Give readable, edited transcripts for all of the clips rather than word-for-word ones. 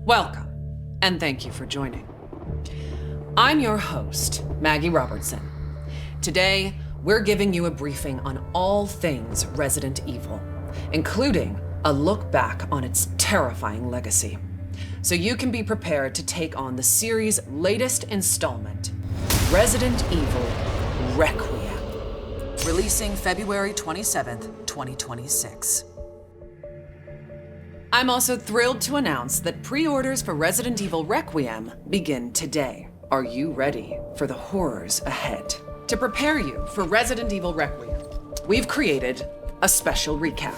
Welcome, and thank you for joining. I'm your host, Maggie Robertson. Today, we're giving you a briefing on all things Resident Evil, including a look back on its terrifying legacy, so you can be prepared to take on the series' latest installment, Resident Evil Requiem, releasing February 27th, 2026. I'm also thrilled to announce that pre-orders for Resident Evil Requiem begin today. Are you ready for the horrors ahead? To prepare you for Resident Evil Requiem, we've created a special recap.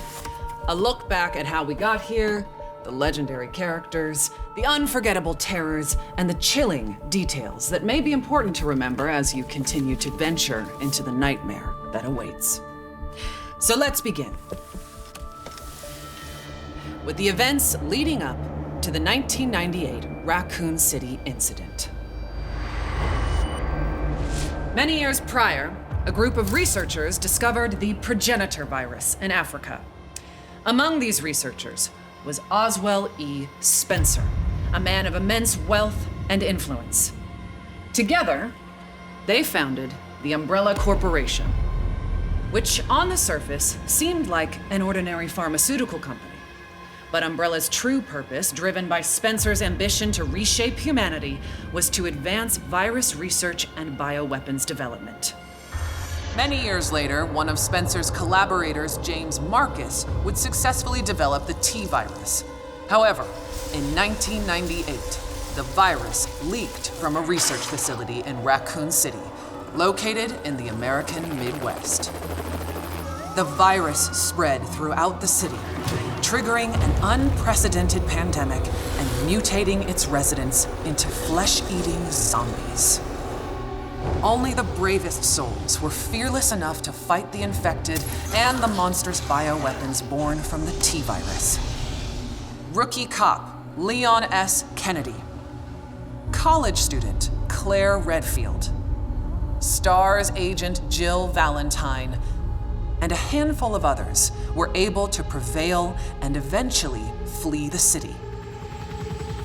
A look back at how we got here, the legendary characters, the unforgettable terrors, and the chilling details that may be important to remember as you continue to venture into the nightmare that awaits. So let's begin with the events leading up to the 1998 Raccoon City incident. Many years prior, a group of researchers discovered the progenitor virus in Africa. Among these researchers was Oswell E. Spencer, a man of immense wealth and influence. Together, they founded the Umbrella Corporation, which on the surface seemed like an ordinary pharmaceutical company. But Umbrella's true purpose, driven by Spencer's ambition to reshape humanity, was to advance virus research and bioweapons development. Many years later, one of Spencer's collaborators, James Marcus, would successfully develop the T-virus. However, in 1998, the virus leaked from a research facility in Raccoon City, located in the American Midwest. The virus spread throughout the city, triggering an unprecedented pandemic and mutating its residents into flesh-eating zombies. Only the bravest souls were fearless enough to fight the infected and the monstrous bioweapons born from the T-virus. Rookie cop Leon S. Kennedy, college student Claire Redfield, STARS agent Jill Valentine, and a handful of others were able to prevail and eventually flee the city.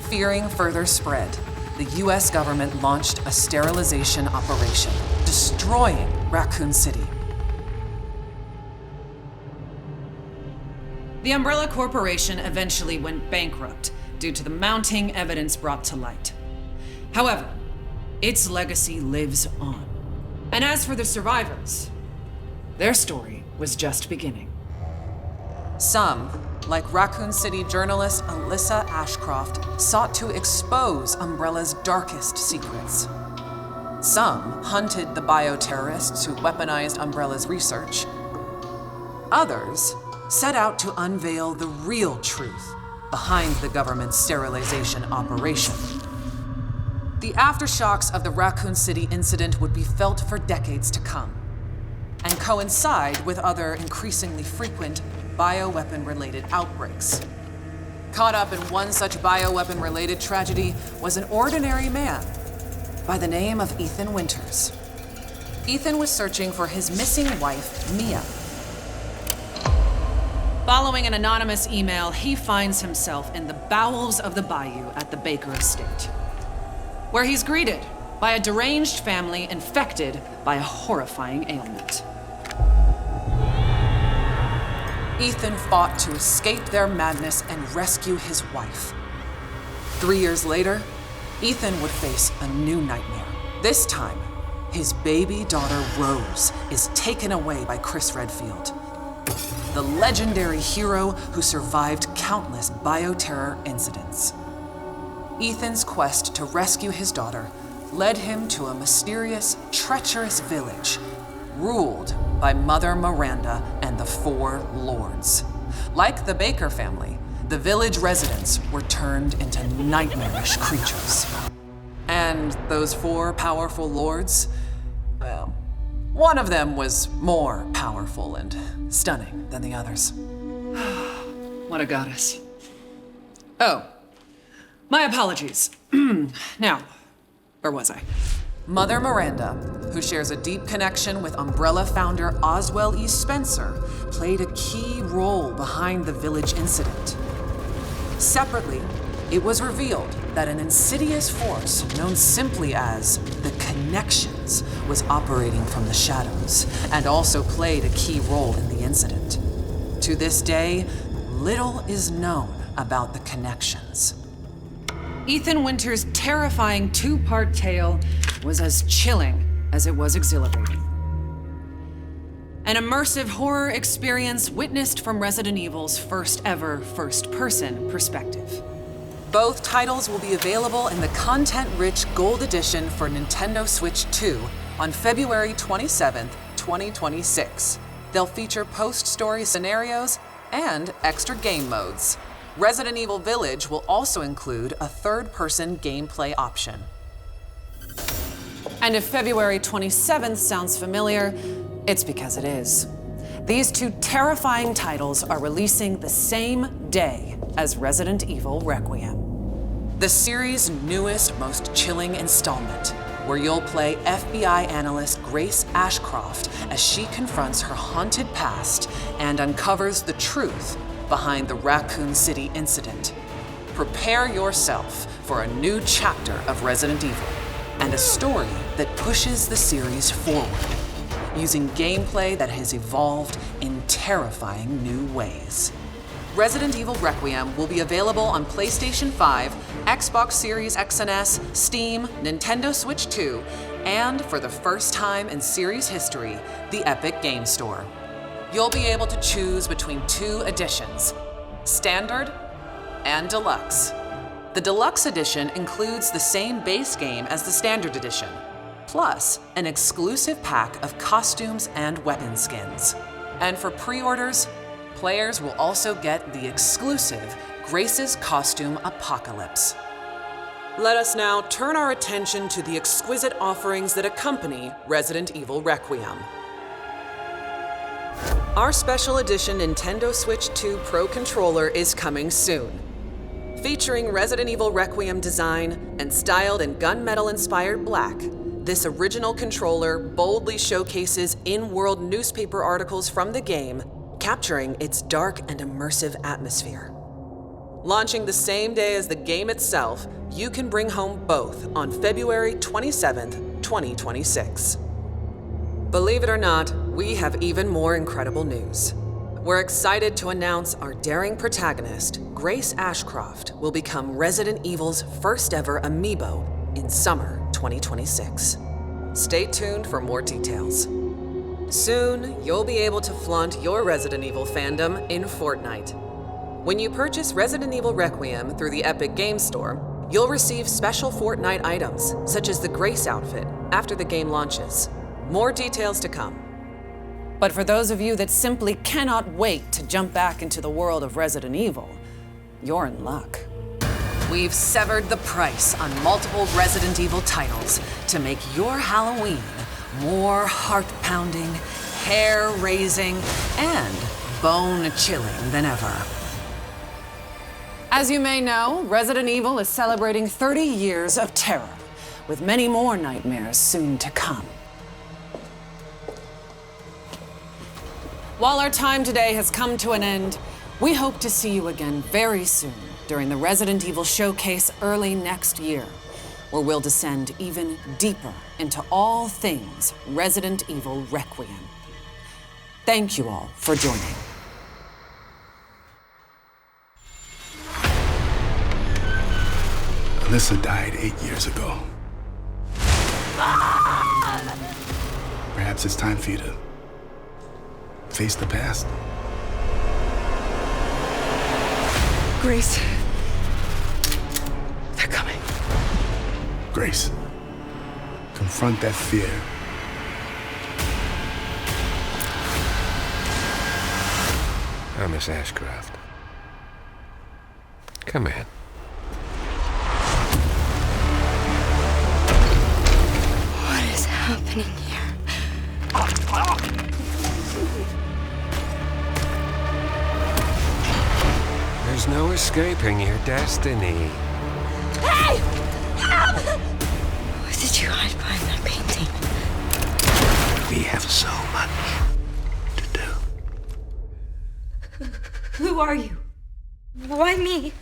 Fearing further spread, the US government launched a sterilization operation, destroying Raccoon City. The Umbrella Corporation eventually went bankrupt due to the mounting evidence brought to light. However, its legacy lives on. And as for the survivors, their story was just beginning. Some, like Raccoon City journalist Alyssa Ashcroft, sought to expose Umbrella's darkest secrets. Some hunted the bioterrorists who weaponized Umbrella's research. Others set out to unveil the real truth behind the government's sterilization operation. The aftershocks of the Raccoon City incident would be felt for decades to come, and coincide with other increasingly frequent bioweapon-related outbreaks. Caught up in one such bioweapon-related tragedy was an ordinary man by the name of Ethan Winters. Ethan was searching for his missing wife, Mia. Following an anonymous email, he finds himself in the bowels of the bayou at the Baker estate, where he's greeted by a deranged family infected by a horrifying ailment. Ethan fought to escape their madness and rescue his wife. 3 years later, Ethan would face a new nightmare. This time, his baby daughter Rose is taken away by Chris Redfield, the legendary hero who survived countless bioterror incidents. Ethan's quest to rescue his daughter led him to a mysterious, treacherous village ruled by Mother Miranda and the Four Lords. Like the Baker family, the village residents were turned into nightmarish creatures. And those four powerful lords, well, one of them was more powerful and stunning than the others. What a goddess. Oh, my apologies. Now, where was I? Mother Miranda, who shares a deep connection with Umbrella founder Oswell E. Spencer, played a key role behind the village incident. Separately, it was revealed that an insidious force known simply as the Connections was operating from the shadows and also played a key role in the incident. To this day, little is known about the Connections. Ethan Winter's terrifying two-part tale was as chilling as it was exhilarating. An immersive horror experience witnessed from Resident Evil's first ever first-person perspective. Both titles will be available in the content-rich Gold Edition for Nintendo Switch 2 on February 27th, 2026. They'll feature post-story scenarios and extra game modes. Resident Evil Village will also include a third-person gameplay option. And if February 27th sounds familiar, it's because it is. These two terrifying titles are releasing the same day as Resident Evil Requiem. The series' newest, most chilling installment, where you'll play FBI analyst Grace Ashcroft as she confronts her haunted past and uncovers the truth behind the Raccoon City incident. Prepare yourself for a new chapter of Resident Evil and a story that pushes the series forward, using gameplay that has evolved in terrifying new ways. Resident Evil Requiem will be available on PlayStation 5, Xbox Series X and S, Steam, Nintendo Switch 2, and for the first time in series history, the Epic Game Store. You'll be able to choose between two editions, Standard and Deluxe. The Deluxe Edition includes the same base game as the Standard Edition, plus an exclusive pack of costumes and weapon skins. And for pre-orders, players will also get the exclusive Grace's Costume Apocalypse. Let us now turn our attention to the exquisite offerings that accompany Resident Evil Requiem. Our special edition Nintendo Switch 2 Pro controller is coming soon. Featuring Resident Evil Requiem design and styled in gunmetal-inspired black, this original controller boldly showcases in-world newspaper articles from the game, capturing its dark and immersive atmosphere. Launching the same day as the game itself, you can bring home both on February 27th, 2026. Believe it or not, we have even more incredible news. We're excited to announce our daring protagonist, Grace Ashcroft, will become Resident Evil's first ever amiibo in summer 2026. Stay tuned for more details. Soon, you'll be able to flaunt your Resident Evil fandom in Fortnite. When you purchase Resident Evil Requiem through the Epic Game Store, you'll receive special Fortnite items, such as the Grace outfit, after the game launches. More details to come. But for those of you that simply cannot wait to jump back into the world of Resident Evil, you're in luck. We've severed the price on multiple Resident Evil titles to make your Halloween more heart-pounding, hair-raising, and bone-chilling than ever. As you may know, Resident Evil is celebrating 30 years of terror, with many more nightmares soon to come. While our time today has come to an end, we hope to see you again very soon during the Resident Evil Showcase early next year, where we'll descend even deeper into all things Resident Evil Requiem. Thank you all for joining. Alyssa died 8 years ago. Perhaps it's time for you to face the past. Grace. They're coming. Grace, confront that fear. Miss Ashcroft. Come in. What is happening here? There's no escaping your destiny. Hey! Help! What did you hide behind that painting? We have so much to do. Who are you? Why me?